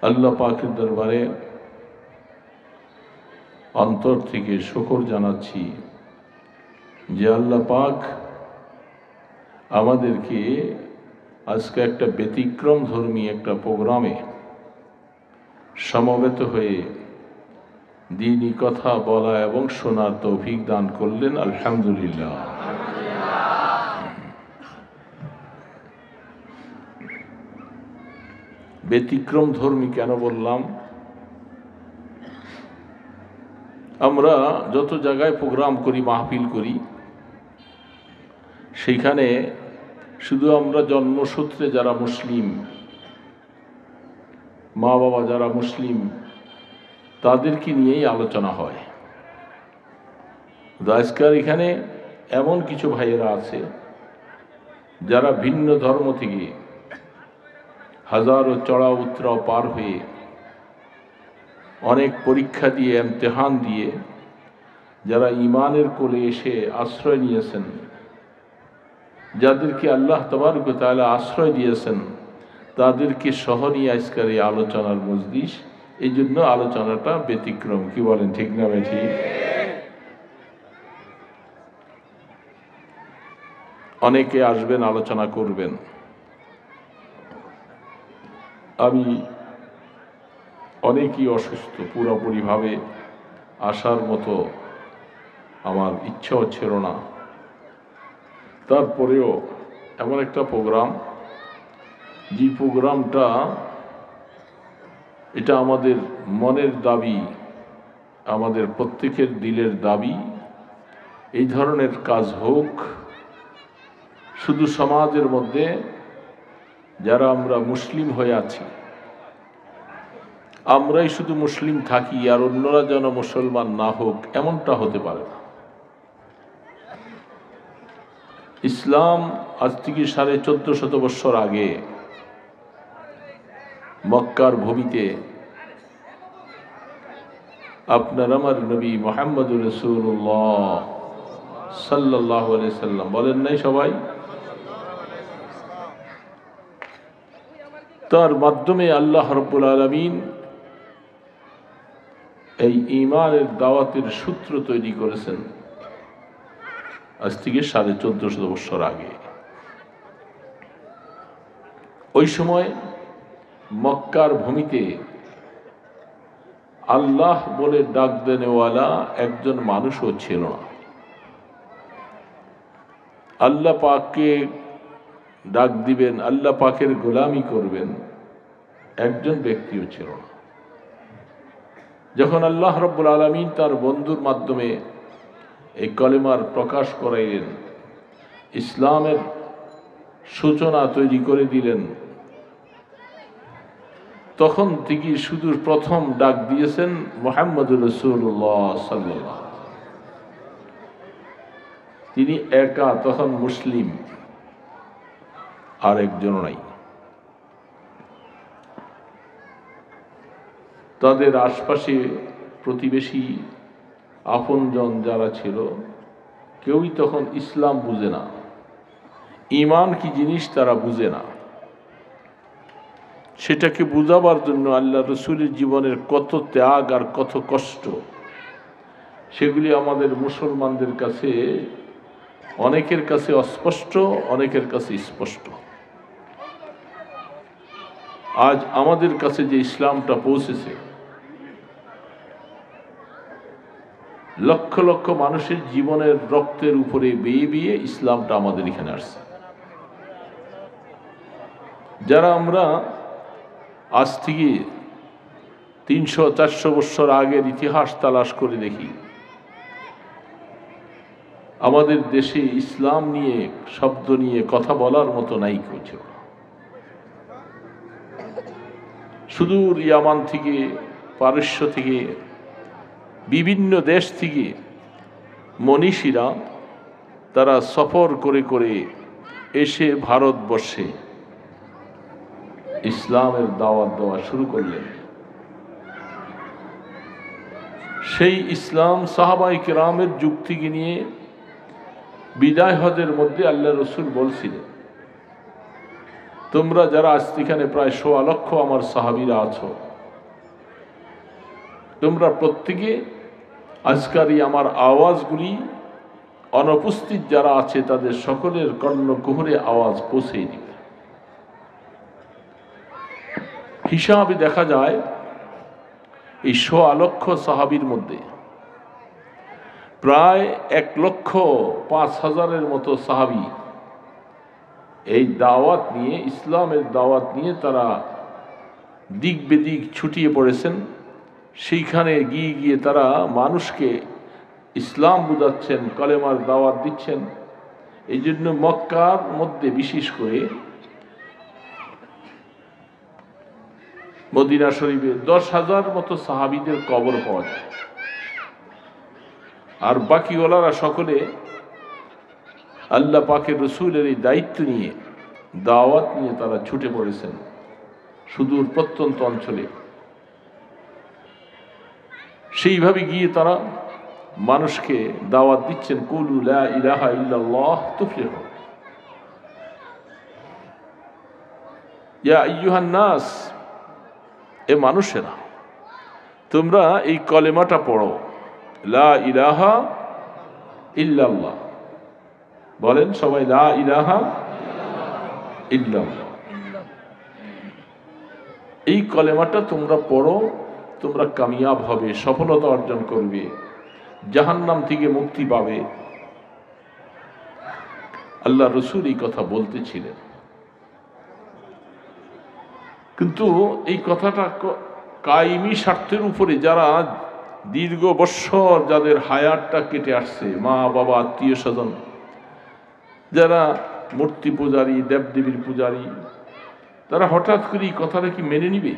আল্লাহ পাকের দরবারে অন্তর থেকে শুকর জানাচ্ছি যে আল্লাহ পাক আমাদেরকে আজকে একটা ব্যতিক্রম ধর্মী একটা প্রোগ্রামে সমবেত হয়ে দ্বীনি কথা বলা এবং শোনার তৌফিক দান করলেন। আলহামদুলিল্লাহ। ব্যতিক্রম ধর্মী কেন বললাম? আমরা যত জায়গায় প্রোগ্রাম করি, মাহফিল করি, সেইখানে শুধু আমরা জন্মসূত্রে যারা মুসলিম, মা বাবা যারা মুসলিম, তাদেরকে নিয়েই আলোচনা হয়। আজকাল এখানে এমন কিছু ভাইয়েরা আছে যারা ভিন্ন ধর্ম থেকে হাজারো চড়া উতরাও পার হয়ে অনেক পরীক্ষা দিয়ে, ইমতিহান দিয়ে যারা ঈমানের কোলে এসে আশ্রয় নিয়েছেন, যাদেরকে আল্লাহ তাবারক ওয়া তাআলা আশ্রয় দিয়েছেন, তাদেরকে সহ নিয়ে আজকের এই আলোচনার মজলিস। এই জন্য আলোচনাটা ব্যতিক্রম। কি বলেন, ঠিক না বেঠি? অনেকে আসবেন, আলোচনা করবেন। আমি অনেকই অসুস্থ, পুরোপুরিভাবে আসার মতো আমার ইচ্ছাও ছিল না। তারপরেও এমন একটা প্রোগ্রাম, যে প্রোগ্রামটা এটা আমাদের মনের দাবি, আমাদের প্রত্যেকের দিলের দাবি, এই ধরনের কাজ হোক। শুধু সমাজের মধ্যে যারা আমরা মুসলিম হয়ে আছি, আমরাই শুধু মুসলিম থাকি আর অন্যরা যেন মুসলমান না হোক, এমনটা হতে পারে না। ইসলাম আজ থেকে 1450 বছর আগে মক্কার ভূমিতে আপনার আমার নবী মুহাম্মদুর রাসূলুল্লাহ সাল্লাল্লাহু আলাইহি সাল্লাম বলেন নাই সবাই? তার মাধ্যমে আল্লাহ রাব্বুল আলামিন এই ঈমানের দাওয়াতের সূত্র তৈরি করেছেন আজ থেকে 1450 বছর আগে। ওই সময় মক্কার ভূমিতে আল্লাহ বলে ডাক দেনেওয়ালা একজন মানুষও ছিল না। আল্লাহ পাককে ডাক দিবেন, আল্লাহ পাকের গোলামি করবেন, একজন ব্যক্তিও ছিল না। যখন আল্লাহ রাব্বুল আলামিন তার বন্ধুর মাধ্যমে এই কলেমার প্রকাশ করাইলেন, ইসলামের সূচনা তৈরি করে দিলেন, তখন থেকে শুধু প্রথম ডাক দিয়েছেন মুহাম্মদুর রাসূলুল্লাহ সাল্লাল্লাহু আলাইহি ওয়াসাল্লাম। তিনি একা তখন মুসলিম, আর একজন নাই। তাদের আশপাশে প্রতিবেশী আপনজন যারা ছিল, কেউই তখন ইসলাম বুঝে না, ঈমান কি জিনিস তারা বুঝে না। সেটাকে বুঝাবার জন্য আল্লাহ রসুলের জীবনের কত ত্যাগ আর কত কষ্ট, সেগুলি আমাদের মুসলমানদের কাছে, অনেকের কাছে অস্পষ্ট, অনেকের কাছে স্পষ্ট। আজ আমাদের কাছে যে ইসলামটা পৌঁছেছে, লক্ষ লক্ষ মানুষের জীবনের রক্তের উপরে বেয়ে বেয়ে ইসলামটা আমাদের এখানে আসছে। যারা আমরা আজ থেকে 300-400 বছর আগের ইতিহাস তালাশ করে দেখি, আমাদের দেশে ইসলাম নিয়ে, শব্দ নিয়ে কথা বলার মতো নাই কিছু। সুদূর ইয়ামান থেকে, পারস্য থেকে, বিভিন্ন দেশ থেকে মনীষীরা তারা সফর করে করে এসে ভারতবর্ষে ইসলামের দাওয়াত দেওয়া শুরু করলেন। সেই ইসলাম সাহাবায়ে কেরামের যুগ থেকে নিয়ে বিদায় হজের মধ্যে আল্লাহ রসুল বলছিলেন, তোমরা যারা আজ এখানে প্রায় 1.25 লক্ষ আমার সাহাবীরা আছো, তোমরা প্রত্যেকে আজকার এই আমার আওয়াজগুলি অনুপস্থিত যারা আছে তাদের সকলের কর্ণকুহরে আওয়াজ পৌঁছে দিবে। হিসাবে দেখা যায় এই ১.৫ লক্ষ সাহাবীর মধ্যে প্রায় ১,৫,০০০-এর মতো সাহাবী এই দাওয়াত নিয়ে, ইসলামের দাওয়াত নিয়ে তারা দিক বেদিক ছুটিয়ে পড়েছেন। সেইখানে গিয়ে গিয়ে তারা মানুষকে ইসলাম বুঝাচ্ছেন, কলেমার দাওয়াত দিচ্ছেন। এই জন্য মক্কার মধ্যে বিশেষ করে মদিনা শরীফে ১০,০০০ মতো সাহাবীদের কবর পাওয়া যায়। আর বাকি ওলারা সকলে আল্লাহ পাকের রসুলের এই দায়িত্ব নিয়ে, দাওয়াত নিয়ে তারা ছুটে পড়েছেন সুদূর প্রত্যন্ত অঞ্চলে। সেইভাবে গিয়ে তারা মানুষকে দাওয়াত দিচ্ছেন, কুলু লা ইলাহা ইল্লাল্লাহ তুফলিহু, ইয়া আইয়ুহান নাস, এ মানুষেরা তোমরা এই কলেমাটা পড়ো, লা ইলাহা ইল্লাল্লাহ। বলেন সবাই, লা ইলাহা ইল্লাল্লাহ। এই কলেমাটা তোমরা পড়ো, তোমরা কামিয়াব হবে, সফলতা অর্জন করবে, জাহান্নাম থেকে মুক্তি পাবে। আল্লাহ রসুল এই কথা বলতেছিলেন, কিন্তু এই কথাটা কায়েমি স্বার্থের উপরে যারা দীর্ঘ বৎসর যাদের হায়াতটা কেটে আসছে, মা বাবা আত্মীয় স্বজন, যারা মূর্তি পূজারী, দেবদেবীর পূজারী, তারা হঠাৎ করে এই কথাটা কি মেনে নিবে?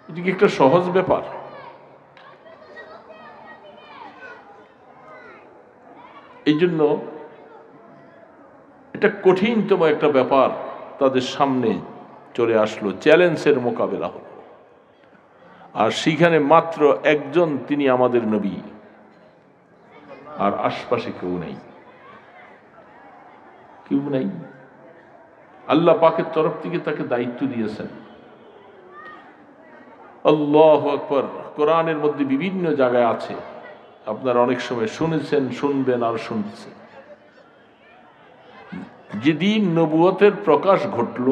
এটা কি একটা সহজ ব্যাপার? এই জন্য এটা কঠিনতম একটা ব্যাপার তাদের সামনে চলে আসলো, চ্যালেঞ্জের মোকাবেলা হলো। আর সেখানে মাত্র একজন, তিনি আমাদের নবী, আর আশপাশে কেউ নেই, কেউ নেই। আল্লাহ পাকের তরফ থেকে তাকে দায়িত্ব দিয়েছেন। আল্লাহু আকবার। কোরআনের মধ্যে বিভিন্ন জায়গায় আছে, আপনারা অনেক সময় শুনেছেন, শুনবেন আর শুনছেন। যেদিন নবুয়তের প্রকাশ ঘটল,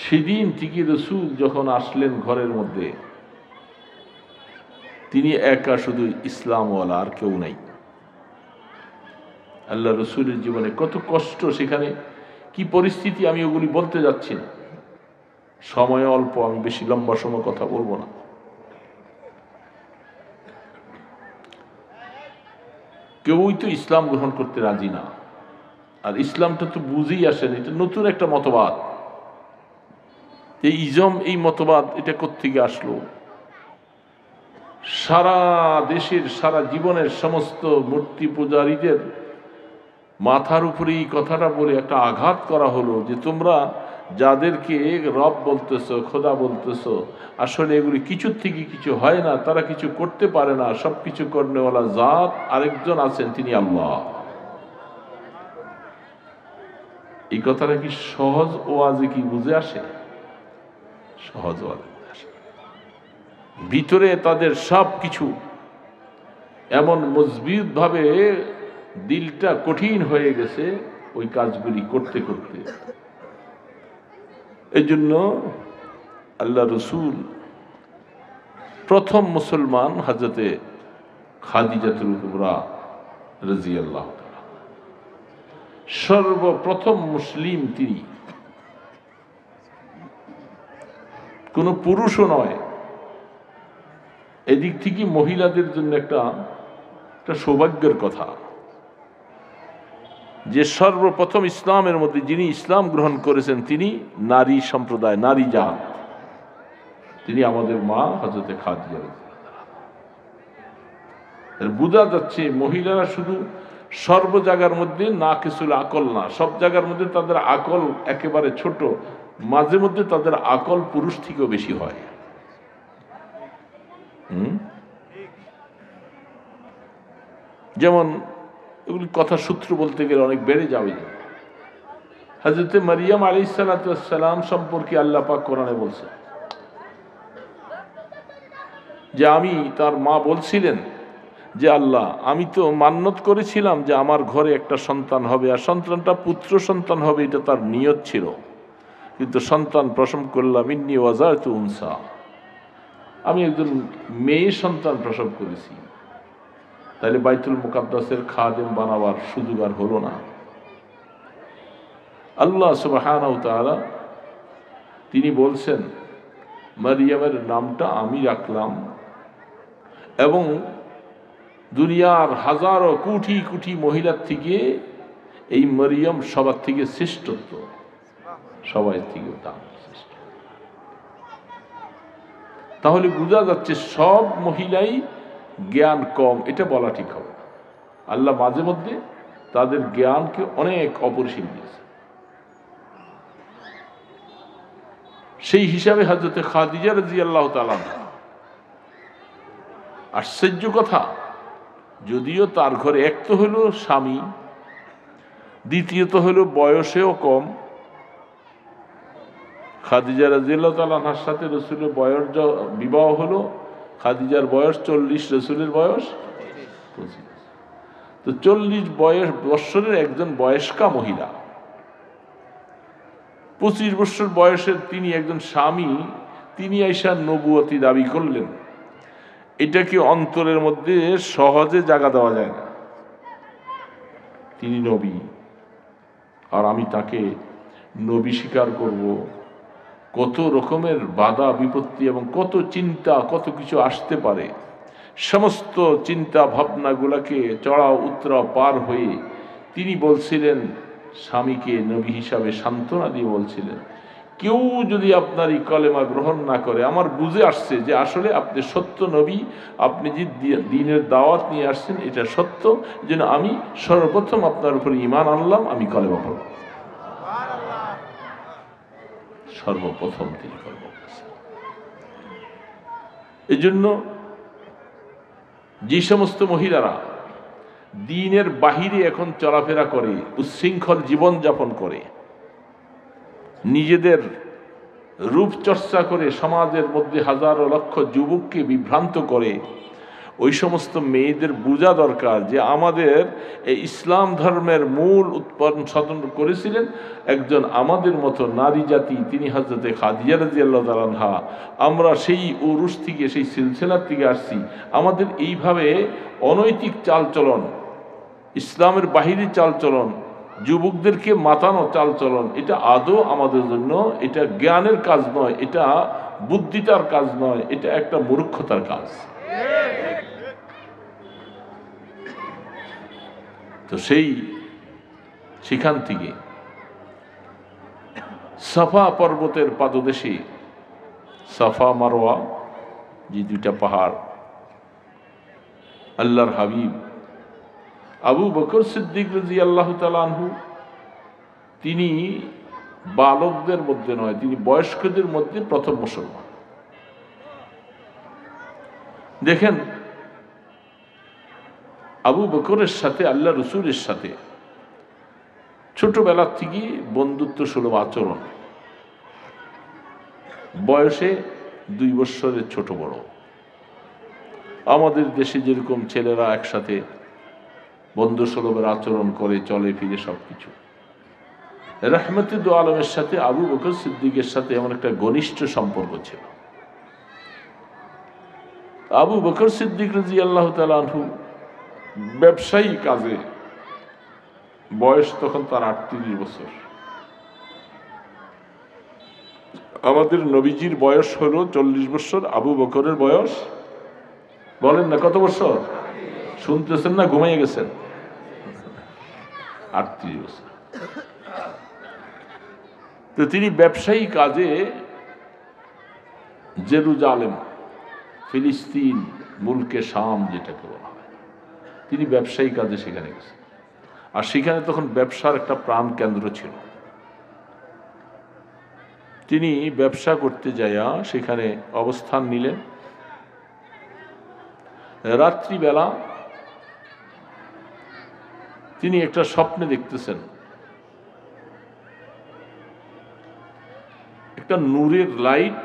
সেদিন থেকে রাসূল যখন আসলেন ঘরের মধ্যে, তিনি একা শুধু ইসলামওয়ালা, আর কেউ নাই। আল্লাহ রসুলের জীবনে কত কষ্ট, সেখানে কি পরিস্থিতি, আমি ওগুলি বলতে যাচ্ছি না, সময় অল্প, আমি বেশি লম্বা সময় কথা বলবো না। কেউই তো ইসলাম গ্রহণ করতে রাজি না। আর ইসলামটা তো বুঝেই আসেন, এটা নতুন একটা মতবাদ। এই ইজম, এই মতবাদ, এটা কোত্থেকে আসলো? সারা দেশের, সারা জীবনের সমস্ত মূর্তি পূজারীদের মাথার উপরে এই কথাটা বলে একটা আঘাত করা হলো যে তোমরা যাদেরকে রব বলতেছো, খোদা বলতেছো, আসলে এগুলি কিছুর থেকে কিছু হয় না, তারা কিছু করতে পারে না, সব কিছু করনেওয়ালা জাত আরেকজন আছেন, তিনি আল্লাহ। এই কথাটা কি সহজ ওয়াজে কি বুঝে আসে? সহজ ওয়াজে বুঝে আসে। ভিতরে তাদের সব কিছু এমন মজবুত ভাবে দিলটা কঠিন হয়ে গেছে ওই কাজগুলি করতে করতে। এই জন্য আল্লাহ রসুল প্রথম মুসলমান হযরতে খাদিজাতুল কুবরা রাদিয়াল্লাহু তাআলা, সর্বপ্রথম মুসলিম তিনি, কোনো পুরুষও নয়। এদিক থেকে মহিলাদের জন্য একটা সৌভাগ্যের কথা যে সর্বপ্রথম ইসলামের মধ্যে যিনি ইসলাম গ্রহণ করেছেন, তিনি নারী সম্প্রদায়, নারী জাত, তিনি আমাদের মা হযরতে খাদিজা। বোঝা যাচ্ছে মহিলারা শুধু সর্ব জায়গার মধ্যে না কিছুল আকল না, সব জায়গার মধ্যে তাদের আকল একেবারে ছোট, মাঝে মধ্যে তাদের আকল পুরুষ থেকেও বেশি হয়। যেমন এগুলি কথা সূত্র বলতে গেলে অনেক বেড়ে যাবে। হযরতে মারিয়াম আলাইহিস সালাতু ওয়াস সালাম সম্পর্কে আল্লাহ পাক কোরআনে বলছেন, যে আমি তার মা বলছিলেন যে আল্লাহ, আমি তো মান্নত করেছিলাম যে আমার ঘরে একটা সন্তান হবে, আর সন্তানটা পুত্র সন্তান হবে, এটা তার নিয়ত ছিল, কিন্তু সন্তান প্রসব করলাম ইন্নী ওয়াজারতু উনসা, আমি একজন মেয়ে সন্তান প্রসব করেছি। তাহলে বাইতুল মুকাদ্দাসের খাদেম বানাবার সুযোগ আর হলো না। আল্লাহ সুবহানাহু ওয়া তাআলা তিনি বলছেন মারিয়ামের নামটা আমি রাখলাম, এবং দুনিয়ার হাজারো কোটি কোটি মহিলার থেকে এই মারিয়াম সবার থেকে শ্রেষ্ঠত্ব, সবাই থেকে দাম শ্রেষ্ঠ। তাহলে বোঝা যাচ্ছে সব মহিলাই জ্ঞান কম, এটা বলা ঠিক হবে। আল্লাহ মাঝে মধ্যে তাদের জ্ঞানকে অনেক অপরিসীম দিয়েছে। সেই হিসাবে হযরত খাদিজা রাদিয়াল্লাহু তাআলা, আশ্চর্য কথা, যদিও তার ঘরে এক তো হলো স্বামী, দ্বিতীয়ত হলো বয়সেও কম। খাদিজা রাদিয়াল্লাহু তাআলা আনহার সাথে রাসূলের বয়স বিবাহ হলো, খাদিজার বয়স 40, রাসূলের বয়স 25। তো 40 বৎসরের একজন বয়স্কা মহিলা, 25 বছর বয়সের তিনি একজন স্বামী, তিনি আইসা নবুয়তি দাবি করলেন, এটাকে অন্তরের মধ্যে সহজে জায়গা দেওয়া যায় না। তিনি নবী, আর আমি তাকে নবী স্বীকার করব। কত রকমের বাধা বিপত্তি এবং কত চিন্তা, কত কিছু আসতে পারে, সমস্ত চিন্তা ভাবনাগুলোকে চড়াও উতরাও পার হয়ে তিনি বলছিলেন, স্বামীকে নবী হিসাবে সান্ত্বনা দিয়ে বলছিলেন, কেউ যদি আপনার এই কলেমা গ্রহণ না করে, আমার বুঝে আসছে যে আসলে আপনি সত্য নবী, আপনি যে দ্বীনের দাওয়াত নিয়ে আসছেন এটা সত্য, যেন আমি সর্বপ্রথম আপনার উপর ঈমান আনলাম, আমি কলেমা পড়ব। সর্বপ্রথম তিনি কলেমা পড়েছেন। এই জন্য যে সমস্ত মহিলারা দ্বীনের বাহিরে এখন চলাফেরা করে, উচ্ছৃঙ্খল জীবন যাপন করে, নিজেদের রূপচর্চা করে সমাজের মধ্যে হাজারো লক্ষ যুবককে বিভ্রান্ত করে, ওই সমস্ত মেয়েদের বোঝা দরকার যে আমাদের এই ইসলাম ধর্মের মূল উৎপাদন সাধন করেছিলেন একজন আমাদের মতো নারী জাতি, তিনি হযরতে খাদিজা রাদিয়াল্লাহু তাআলা আনহা। আমরা সেই উরুস থেকে, সেই সিলসিলার থেকে আসছি। আমাদের এইভাবে অনৈতিক চালচলন, ইসলামের বাহিরে চালচলন, যুবকদেরকে মাতানো চালচলন, এটা আদৌ আমাদের জন্য এটা জ্ঞানের কাজ নয়, এটা বুদ্ধিতার কাজ নয়, এটা একটা মূর্খতার কাজ। তো সেখান থেকে সাফা পর্বতের পাদদেশে, সাফা মারওয়া যে দুইটা পাহাড়, আল্লাহর হাবিব আবু বকর সিদ্দিক রাদিয়াল্লাহু তাআলা আনহু, তিনি বালকদের মধ্যে নয়, তিনি বয়স্কদের মধ্যে প্রথম মুসলমান। দেখেন, আবু বকরের সাথে আল্লাহ রসুলের সাথে ছোটবেলার থেকে বন্ধুত্ব সুলভ আচরণ, বয়সে 2 বৎসরের ছোট বড়। আমাদের দেশে যেরকম ছেলেরা একসাথে বন্ধু সুলভের আচরণ করে, চলে ফিরে সবকিছু, রাহমাতুল আলমের সাথে আবু বকর সিদ্দিকের সাথে এমন একটা ঘনিষ্ঠ সম্পর্ক ছিল। আবু বকর সিদ্দিক রাদিয়াল্লাহু তাআলা আনহু ব্যবসায়ী কাজে, বয়স তখন তার 38 বছর। আমাদের নবীজির বয়স হলো 40 বছর, আবু বকরের বয়স বলেন না কত বছর? শুনতেছেন না ঘুমাইয়ে গেছেন? 38 বছর। তো তিনি ব্যবসায়ী কাজে জেরুজালেম, ফিলিস্তিন, মুলকে শাম যেটাকে বলা হয়, তিনি ব্যবসায়ী কাজে সেখানে গেছেন। আর সেখানে তখন ব্যবসার একটা প্রাণ কেন্দ্র ছিল। তিনি ব্যবসা করতে যাইয়া সেখানে অবস্থান নিলেন। রাত্রিবেলা তিনি একটা স্বপ্নে দেখতেছেন, একটা নূরের লাইট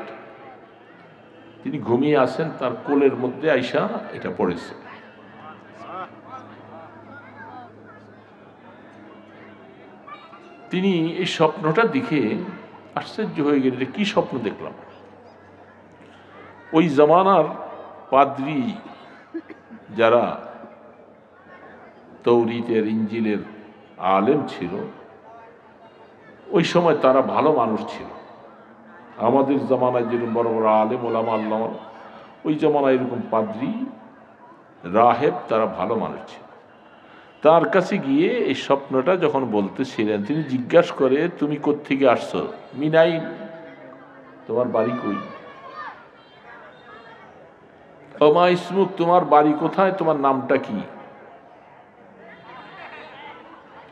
তিনি ঘুমিয়ে আছেন, তার কোলের মধ্যে আইসা এটা পড়েছে। তিনি এই স্বপ্নটা দেখে আশ্চর্য হয়ে গেলেন, যে কি স্বপ্ন দেখলাম। ওই জামানার পাদ্রী যারা তৌরিতের ইঞ্জিলের আলেম ছিল, ওই সময় তারা ভালো মানুষ ছিল। আমাদের জামানায় যেরকম বড় বড় আলেম ওলামা আল্লাহ, ওই জামানায় এরকম পাদ্রী রাহেব তারা ভালো মানুষ ছিল। তার কাছে গিয়ে এই স্বপ্নটা যখন বলতেছিলেন, তিনি জিজ্ঞাসা করে, তুমি কোত্থেকে আসছো? মিনাইন, তোমার বাড়ি কই? ওমা ইসমুক, তোমার বাড়ি কোথায়, তোমার নামটা কি?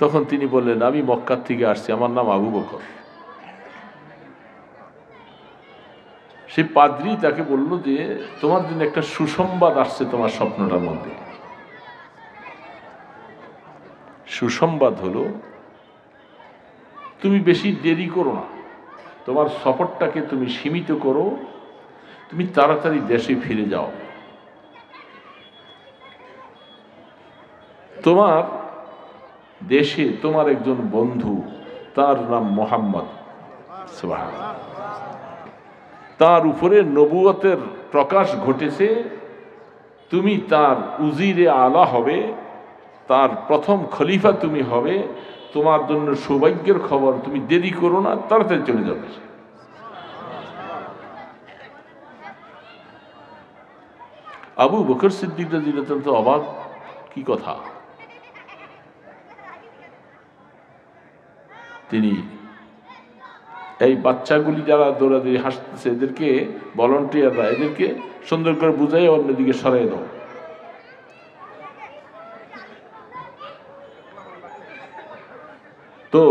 তখন তিনি বললেন, আমি মক্কার থেকে আসছি, আমার নাম আবু বকর। সেই পাদ্রী তাকে বলল যে তোমার জন্য একটা সুসংবাদ আসছে তোমার স্বপ্নটার মধ্যে। সুসংবাদ হলো, তুমি বেশি দেরি করো না, তোমার সফরটাকে তুমি সীমিত করো, তুমি তাড়াতাড়ি দেশে ফিরে যাও। তোমার দেশে তোমার একজন বন্ধু, তার নাম মোহাম্মদ, সুবহানাল্লাহ, তার উপরে নবুয়তের প্রকাশ ঘটেছে, তুমি তার উজিরে আলা হবে, তার প্রথম খলিফা তুমি হবে, তোমার জন্য সৌভাগ্যের খবর, তুমি দেরি করো না, তাড়াতাড়ি চলে যাবে। আবু বকর সিদ্দিক রাদিয়াল্লাহু আনহু তো অবাক, কি কথা। তিনি এই বাচ্চাগুলি যারা দৌড়াদৌড়ি হাসতেছে, এদেরকে ভলান্টিয়াররা, এদেরকে সুন্দর করে বুঝাই অন্যদিকে সরাই দাও। তো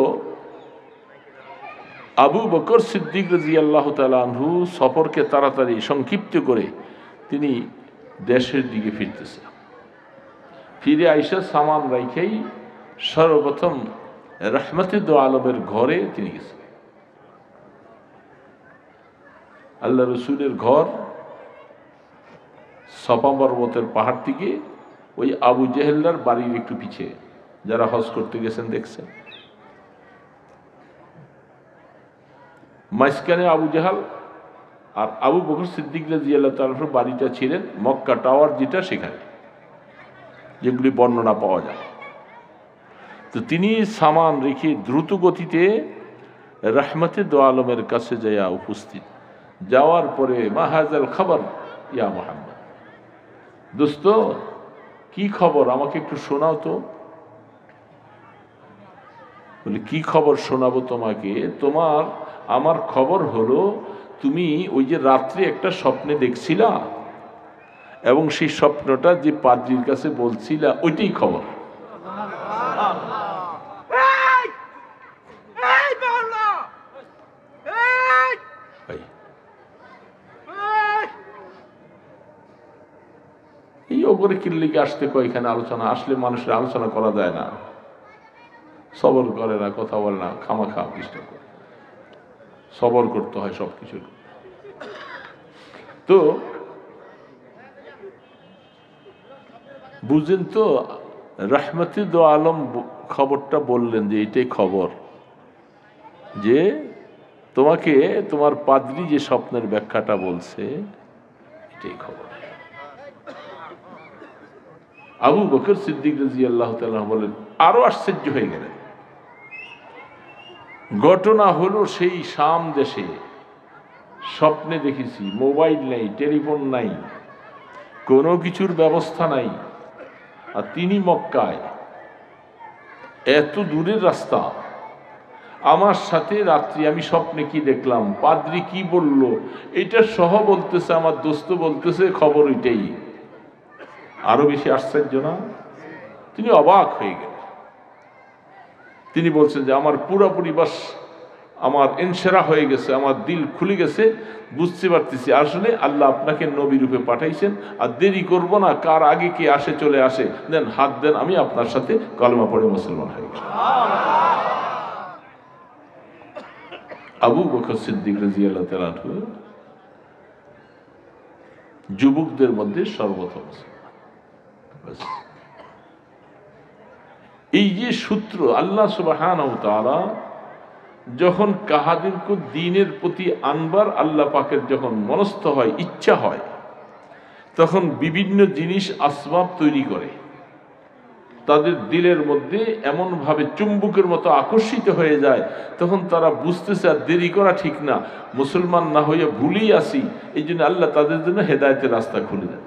আবু বকর সিদ্দিক রাদিয়াল্লাহু তাআলা আনহু সফরকে তাড়াতাড়ি সংক্ষিপ্ত করে তিনি দেশের দিকে ফিরতেছে। ফিরে আইসা সামান রাইখেই সর্বপ্রথম রহমতে দো আলমের ঘরে তিনি গেছেন। আল্লাহ রসুলের ঘর সফা পর্বতের পাহাড় থেকে ওই আবু জেহেল্লার বাড়ির একটু পিছে, যারা হজ করতে গেছেন দেখছেন। মাঝখানে আবু জাহাল আর আবু বকর সিদ্দিক রাদিয়াল্লাহু তাআলার বাড়িটা ছিলেন মক্কা টাওয়ার, যেটা সেখানে, যেগুলি বর্ণনা পাওয়া যায়। তো তিনি সামান রেখে দ্রুত গতিতে রহমতে দো আলমের কাছে যাইয়া উপস্থিত। যাওয়ার পরে মাহাজাল খবর ইয়া মুহাম্মদ, দোস্ত কি খবর, আমাকে একটু শোনাও তো। বলে, কি খবর শোনাবো তোমাকে? তোমার আমার খবর হলো, তুমি ওই যে রাত্রে একটা স্বপ্নে দেখছিলা, এবং সেই স্বপ্নটা যে পাদ্রীর কাছে বলছিলা, ওইটাই খবর। এই ওপরে কিল্লিকে আসতে কয়খানে আলোচনা, আসলে মানুষের আলোচনা করা যায় না, সবর করে না, কথা বলে না, খামাখা ডিস্টার্ব করে। সবর করতে হয় সবকিছু। তো বুঝলেন তো, রহমতে দো আলম খবরটা বললেন যে এটাই খবর, যে তোমাকে তোমার পাদ্রী যে স্বপ্নের ব্যাখ্যাটা বলছে, এটাই খবর। আবু বকর সিদ্দিক রাদিয়াল্লাহু তাআলা বলেন, আরো আশ্চর্য হয়ে গেলেন। ঘটনা হলো, সেই শাম দেশে স্বপ্নে দেখেছি, মোবাইল নাই, টেলিফোন নাই, কোনো কিছুর ব্যবস্থা নাই, আর তিনি মক্কায়, এত দূরের রাস্তা। আমার সাথে রাত্রি আমি স্বপ্নে কি দেখলাম, পাদ্রী কি বলল, এটা সহ বলতেছে, আমার দোস্ত বলতেছে, খবর এটাই। আরো বেশি আশ্চর্য না? তিনি অবাক হয়ে গেলেন। তিনি বলছেন যে আমার পুরোপুরি বাস, আমার ইনশিরাহ হয়ে গেছে, আমার দিল খুলে গেছে, বুঝতে পারতেছি আসলে আল্লাহ আপনাকে নবী রূপে পাঠাইছেন, আর দেরি করব না, কার আগে কে আসে চলে আসে, দেন হাত দেন, আমি আপনার সাথে কলেমা পড়ে মুসলমান হয়ে গেলাম। আবু বকর সিদ্দিক রাদিয়াল্লাহু তাআলা যুবকদের মধ্যে সর্বপ্রথম। এই যে সূত্র, আল্লাহ সুবহানাহু ওয়া তাআলা যখন কাহাদিরকে দ্বীনের প্রতি আনবার আল্লাহ পাকের যখন মনস্থ হয়, ইচ্ছা হয়, তখন বিভিন্ন জিনিস আসবাব তৈরি করে তাদের দিলের মধ্যে এমনভাবে চুম্বকের মতো আকর্ষিত হয়ে যায়, তখন তারা বুঝতেছে আর দেরি করা ঠিক না, মুসলমান না হয়ে ভুলেই আসি। এই জন্য আল্লাহ তাদের জন্য হেদায়েতের রাস্তা খুলে দেয়।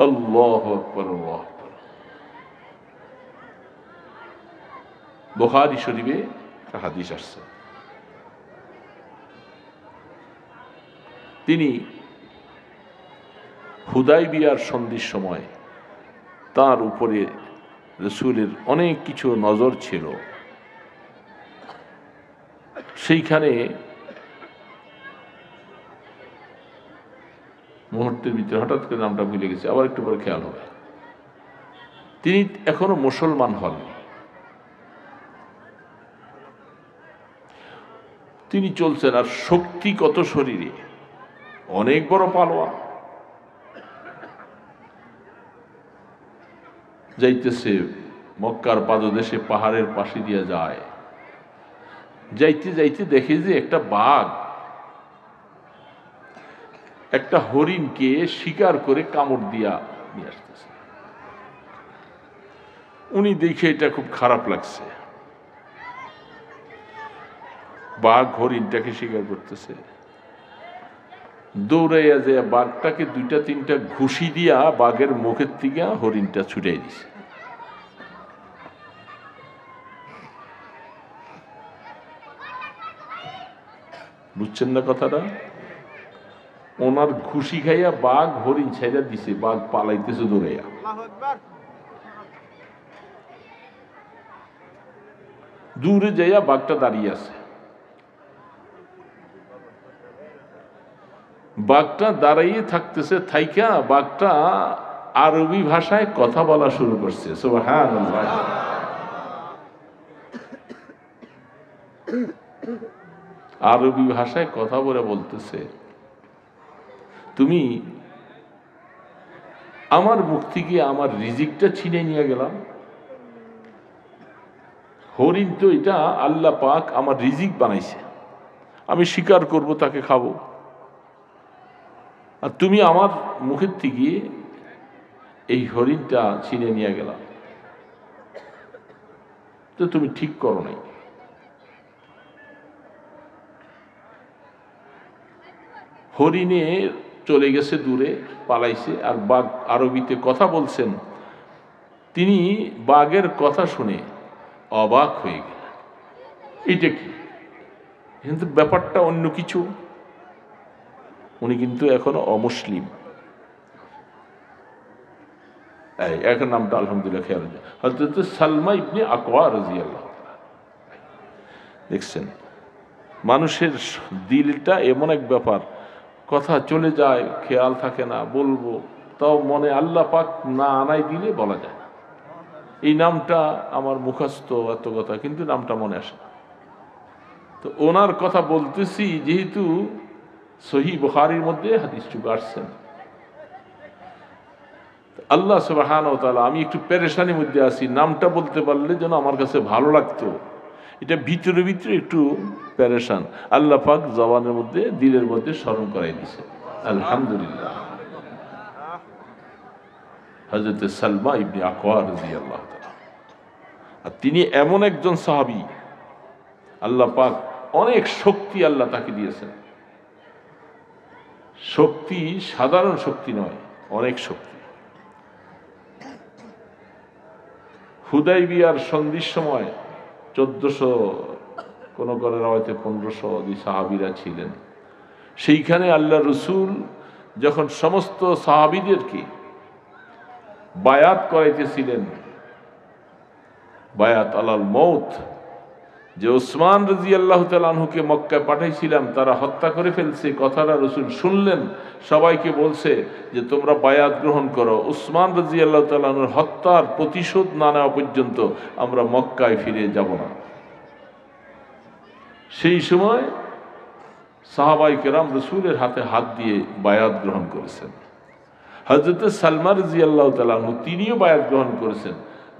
আল্লাহু আকবার, আল্লাহু আকবার। বুখারী শরীফে একটা হাদিস আসছে, তিনি হুদায়বিয়ার সন্ধির সময় তার উপরে রাসূলের অনেক কিছু নজর ছিল। সেইখানে মুহূর্তের ভিতরে হঠাৎ করে নামটা ভুলে গেছে, আবার একটু পরে খেয়াল হবে। তিনি এখনো মুসলমান হননি, তিনি চলছেন, আর শক্তি কত শরীরে, অনেক বড় পালোয়ান। যাইতেছে মক্কার পাদদেশে, পাহাড়ের পাশে দিয়ে যায়, যাইতে যাইতে দেখে যে একটা বাঘ একটা হরিণকে শিকার করে কামড় দিয়া নিয়ে আসতেছে। উনি দেখে এটা খুব খারাপ লাগছে, বাঘ হরিণটাকে শিকার করতেছে। দৌড়াইয়া যায় বাঘটাকে দুইটা তিনটা ঘুষি দিয়া বাঘের মুখের থেকে হরিণটা ছুটাই দিছে। বুঝছেন না কথাটা? ওনার ঘুষি খাইয়া বাঘ হরিণ ছাইড়া দিছে, বাঘ পালাইতেছে দৌড়াইয়া। দূরে যাইয়া বাঘটা দাঁড়িয়ে আছে, বাঘটা দাঁড়াইয়ে থাকতেছে, থাইকা বাঘটা আরবি ভাষায় কথা বলা শুরু করছে। সুবহানাল্লাহ। আরবি ভাষায় কথা বলে বলতেছে, তুমি আমার মুখ থেকে আমার রিজিকটা ছিনে নিয়ে গেলাম। হরিণ তো এটা আল্লাহ পাক আমার রিজিক বানাইছে, আমি শিকার করব, তাকে খাবো, আর তুমি আমার মুখের থেকে এই হরিণটা ছিনে নিয়ে গেলাম, তো তুমি ঠিক করো নাই। হরিণে চলে গেছে দূরে, পালাইছে, আর বাঘ আরবিতে কথা বলছেন। তিনি বাঘের কথা শুনে অবাক হয়ে গেলেন, এটা কি? কিন্তু ব্যাপারটা অন্য কিছু। উনি কিন্তু এখনো অমুসলিম। এখন নামটা আলহামদুলিল্লাহ খেয়াল, হযরত সালমা ইবনে আকওয়া রাদিয়াল্লাহু তাআলা। দেখছেন, মানুষের দিলটা এমন এক ব্যাপার, কথা চলে যায়, খেয়াল থাকে না, বলবো তাও মনে আল্লাহ পাক না আনাই দিলে বলা যায় না। এই নামটা আমার মুখস্থ এত কথা, কিন্তু নামটা মনে আসে না। তো ওনার কথা বলতেছি, যেহেতু সহিহ বুখারীর মধ্যে হাদিসটুকু আসছেন। আল্লাহ সুবহানাহু ওয়া তাআলা, আমি একটু পেরেশানির মধ্যে আছি, নামটা বলতে পারলে যেন আমার কাছে ভালো লাগতো, এটা ভিতরে ভিতরে একটু পেরেশান। আল্লাহ পাক জবানের মধ্যে, দিলের মধ্যে স্মরণ করাই দিছে। আলহামদুলিল্লাহ। হযরত সালমা ইবনে আকওয়া রাদিয়াল্লাহু তাআলা, আর তিনি এমন একজন সাহাবী, আল্লাহ পাক অনেক শক্তি আল্লাহ তাকে দিয়েছেন। শক্তি সাধারণ শক্তি নয়, অনেক শক্তি। হুদায়বিয়ার সন্ধির সময় 1400, কোন কোন রাওয়াতে 1500 যে সাহাবীরা ছিলেন, সেইখানে আল্লাহ রসুল যখন সমস্ত সাহাবীদেরকে বায়াত করাইতেছিলেন, বায়াত আলাল মৌত, যে ওসমান রাদিয়াল্লাহু তাআলা আনহুকে মক্কায় পাঠাইছিলাম তারা হত্যা করে ফেলছে, কথাটা রসুল শুনলেন, সবাইকে বলছে যে তোমরা বায়াত গ্রহণ করো, ওসমান রাদিয়াল্লাহু তাআলা আনহুর হত্যার প্রতিশোধ না নেওয়া পর্যন্ত আমরা মক্কায় ফিরে যাব না। সেই সময় সাহাবায়ে কেরাম রাসূলের হাতে হাত দিয়ে বায়াত গ্রহণ করেছেন। হযরত সালমা রাদিয়াল্লাহু তাআলা আনহু তিনিও বায়াত গ্রহণ করেছেন।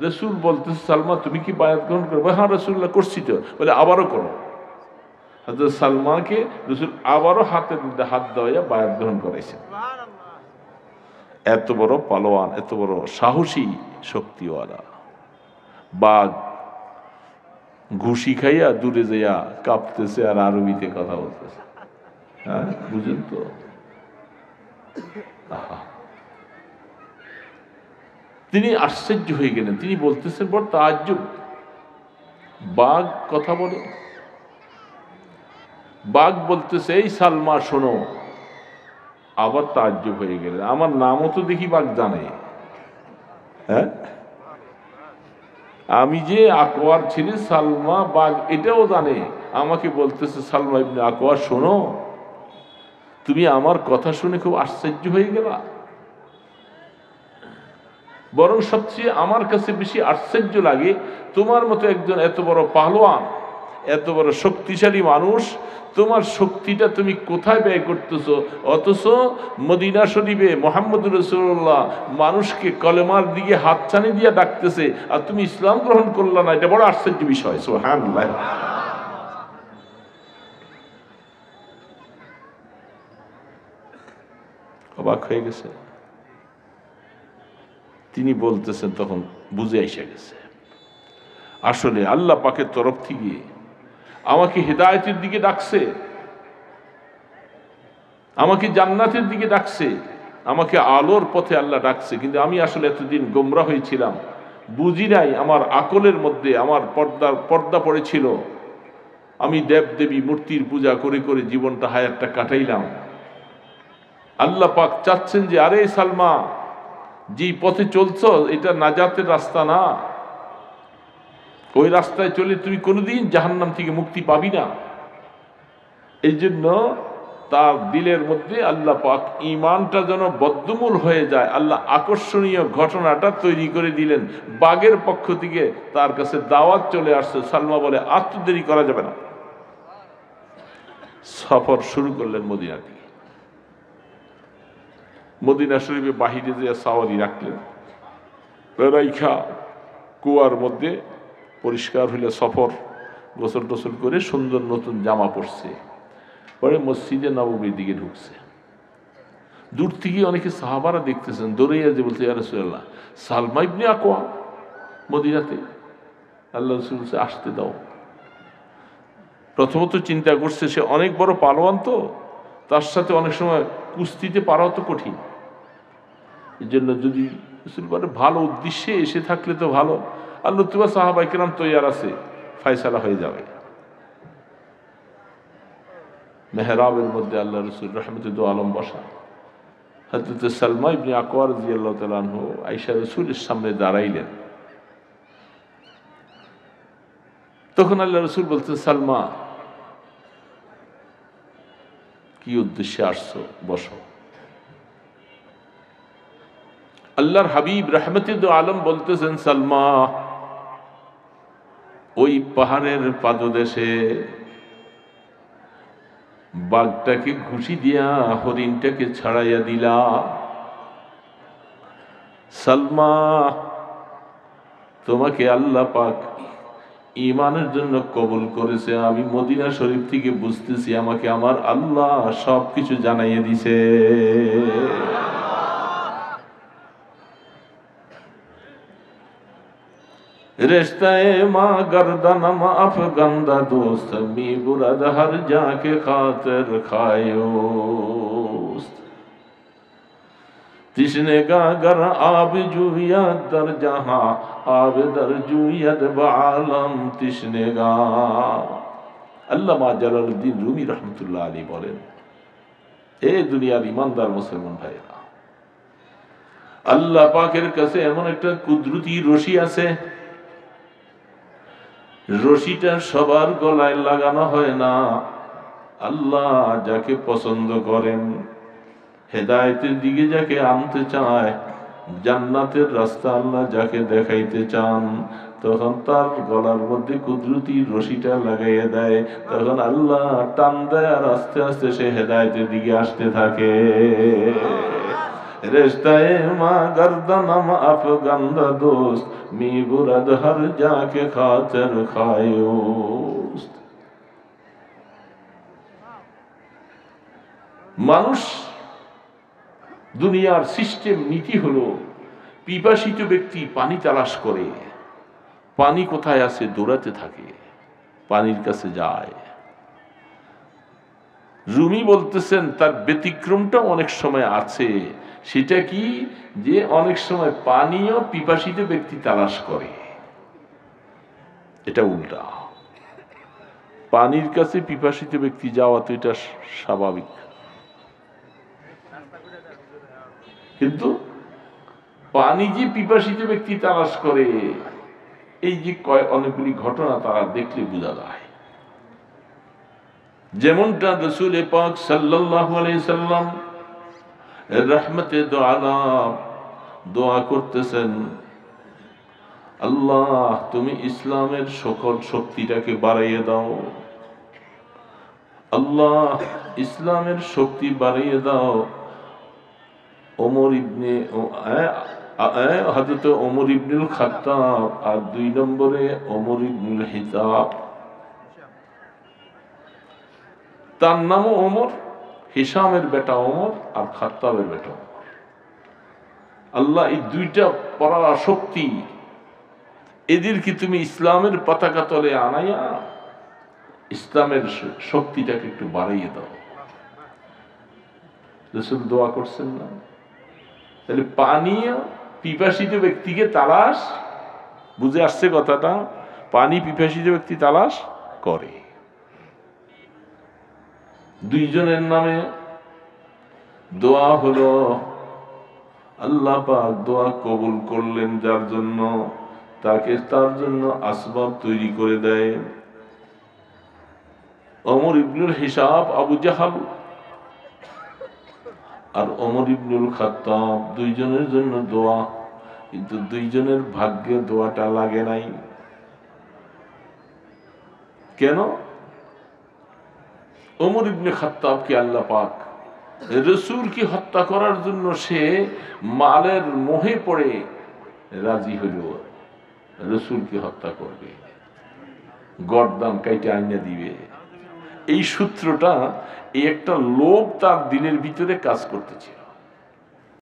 রাসূল বলতেছে, সালমা তুমি কি বায়াত গ্রহণ করবে? হ্যাঁ রাসূলুল্লাহ করছি তো। বলে আবারও করো। হযরত সালমাকে রাসূল আবারও হাতের মধ্যে হাত দেওয়া বায়াত গ্রহণ করাইছেন। এত বড় পালোয়ান, এত বড় সাহসী শক্তিওয়ালা বাঘ ঘুষি খাইয়া দূরে যাইয়া কাঁপতেছে আর আরবিতে কথা বলতেছে। হ্যাঁ বুঝেন তো? তিনি আশ্চর্য হয়ে গেলেন। তিনি বলতেছেন বড় তাজ্জুব, বাঘ কথা বলে। বাঘ বলতেছে এই সালমা শোনো। আবার তাজ্জুব হয়ে গেলেন, আমার নামও তো দেখি বাঘ জানে। হ্যাঁ আমি যে আকওয়ার ছেলে সালমা বাঘ এটাও জানে। আমাকে বলতেছে সালমা ইবনে আকওয়া শোনো। তুমি আমার কথা শুনে খুব আশ্চর্য হয়ে গেলা। বরং সবচেয়ে আমার কাছে বেশি আশ্চর্য লাগে তোমার মতো একজন এত বড় পাহলোয়ান, এত বড় শক্তিশালী মানুষ, তোমার শক্তিটা তুমি কোথায় ব্যয় করতেছো? অথচ মদিনা শরীফে মুহাম্মদুর রাসূলুল্লাহ মানুষকে কলেমার দিকে হাতছানি দিয়ে ডাকতেছে, আর তুমি ইসলাম গ্রহণ করলা না। এটা বড় আশ্চর্য বিষয়। সুবহানাল্লাহ। অবাক হয়ে গেছে। তিনি বলতেছেন তখন বুঝে এসে গেছে আসলে আল্লাহ পাকের তরফ থেকে আমাকে হেদায়েতের দিকে ডাকছে, আমাকে জান্নাতের দিকে ডাকছে, আমাকে আলোর পথে আল্লাহ ডাকছে। কিন্তু আমি আসলে এতদিন গোমরা হয়েছিলাম, বুঝি নাই। আমার আকলের মধ্যে আমার পর্দা পড়েছিল। আমি দেবদেবী মূর্তির পূজা করে করে জীবনটা হায়াতটা কাটাইলাম। আল্লাহ পাক চাচ্ছেন যে আরে সালমা, যে পথে চলছ এটা নাজাতের রাস্তা না। ওই রাস্তায় চলে তুমি কোনোদিন জাহান্নাম থেকে মুক্তি পাবি না। এই জন্য তার দিলের মধ্যে আল্লাহ পাক ঈমানটা যেন বদ্ধমূল হয়ে যায়, আল্লাহ আকর্ষণীয় ঘটনাটা তৈরি করে দিলেন। বাগের পক্ষ থেকে তার কাছে দাওয়াত চলে আসছে। সালমা বলে আর তো দেরি করা যাবে না। সফর শুরু করলেন মদিনা থেকে। মদিনা শরীফে বাহিরে যে সাওয়ারি রাখলেন, রাইখা কুয়ার মধ্যে পরিষ্কার হইলে সফর গোসল টোসল করে সুন্দর নতুন জামা পরছে। পরে মসজিদে নববীর দিকে ঢুকছে। দূর থেকে অনেকে সাহাবারা দেখতেছেন, দৌড়াইয়া যে বলছে ইয়া রাসূলুল্লাহ, সালমা ইবনে আকওয়া মদিনাতে। আল্লাহ রাসূল বলছে আসতে দাও। প্রথমত চিন্তা করছে সে অনেক বড় পালোয়ান, তো তার সাথে অনেক সময় কুস্তিতে পারাও তো কঠিন। এই জন্য যদি ভালো উদ্দেশ্যে এসে থাকলে তো ভালো। আর নতুবা সাহাবায়ে কেরাম তৈয়ার আছে, ফয়সালা হয়ে যাবে। মেহরাবের মধ্যে আল্লাহ রাসূল রাহমাতুল আলম বসা। হযরত সালমা ইবনে আকওয়া রাদিয়াল্লাহু তাআলা আনহু আয়েশা রাসূলের সামনে দাঁড়াইলেন। তখন আল্লাহ রাসূল বলতেন, সালমা কি উদ্দেশ্যে আসছো? বসো। আল্লাহর হাবিব রাহমাতুল আলম বলতেছেন, সালমা ওই পাহাড়ের পাদদেশে বাঘটাকে ঘুষি দিয়া হরিণটাকে ছাড়াইয়া দিলা। সালমা তোমাকে আল্লাহ পাক ঈমানের জন্য কবুল করেছে। আমি মদিনা শরীফ থেকে বুঝতেছি আমাকে আমার আল্লাহ সবকিছু জানাইয়ে দিছে। रिश्ते माँ गर्दन अफगंदा दोस्त मी बुरद हर जाके खातिर खायोस्त तिश्नेगा गर आब जुयत दर जहां आब दर जुयत बालम तिश्नेगा। আল্লামা জালালউদ্দিন রুমি রহমতুল্লাহ আলী বলেন, এ দুনিয়ার ইমানদার মুসলমান ভাইরা, আল্লাহ পাকের কাছে এমন একটা কুদরতি রশি আছে, রশিটা সবার গলায় লাগানো হয় না। আল্লাহ যাকে পছন্দ করেন, হেদায়েতের দিকে যাকে আনতে চায়, জান্নাতের রাস্তা আল্লাহ যাকে দেখাইতে চান, তখন তার গলার মধ্যে কুদরতি রশিটা লাগাইয়া দেয়, তখন আল্লাহ টান দেয় আর আস্তে আস্তে সে হেদায়েতের দিকে আসতে থাকে। रिश्ते माँ गर्दनम अफगंदा दोस्त मी बुरद हर जाके खातर खायोस्त। মানুষ দুনিয়ার সিস্টেম নীতি হলো পিপাসিত ব্যক্তি পানি তালাশ করে, পানি কোথায় আছে দৌড়াতে থাকে, পানির কাছে যায়। রুমি বলতেছেন তার ব্যতিক্রমটা অনেক সময় আছে, সেটা কি যে অনেক সময় পানিও পিপাসিত ব্যক্তি তালাশ করে, এটা উল্টা। পানির কাছে পিপাসিত ব্যক্তি যাওয়া তো এটা স্বাভাবিক, কিন্তু পানি যে পিপাসিত ব্যক্তি তালাশ করে, এই যে অনেকগুলি ঘটনা তারা দেখলে বোঝা যায়। যেমনটা রাসূল পাক সাল্লাল্লাহু আলাইহি সাল্লাম রহমতে দো আলাম দোয়া করতেছেন, আল্লাহ তুমি ইসলামের সকল শক্তিটাকে বাড়াইয়ে দাও, আল্লাহ ইসলামের শক্তি বাড়িয়ে দাও। ওমর ইবনে হযরত ওমর ইবনুল খাত্তাব আর 2 নম্বরে ওমর ইবনুল হিসাব, তার নামও ওমর, হিসামের বেটা ওমর আর খাত্তাবের বেটা ওমর। আল্লাহ এই দুইটা পরালা শক্তি, এদেরকে তুমি ইসলামের পতাকা তলে আনাইয়া ইসলামের শক্তিটাকে একটু বাড়াইয়ে দাও। রাসূল দোয়া করছেন না? তাহলে পানি পিপাসিত ব্যক্তিকে তালাশ, বুঝে আসছে কথাটা? পানি পিপাসিত ব্যক্তি তালাশ করে। দুইজনের নামে দোয়া হলো, আল্লাহ পাক দোয়া কবুল করলেন যার জন্য, তাকে তার জন্য আসবাব তৈরি করে দেয়। ওমর ইবনুল হিসাব আবু জাহাল আর ওমর ইবনুল খাত্তাব, দুইজনের জন্য দোয়া, কিন্তু দুইজনের ভাগ্যে দোয়াটা লাগে নাই। কেন? ওমর ইবনে খাত্তাবকে আল্লাহ পাক রাসূলকে হত্যা করার জন্য সে মালের মোহে পড়ে রাজি হইল, রাসূলকে হত্যা করবে, গর্দান কাইটে আইনা দিবে। এই সূত্রটা, এই একটা লোভ তার দিলের ভিতরে কাজ করতেছে।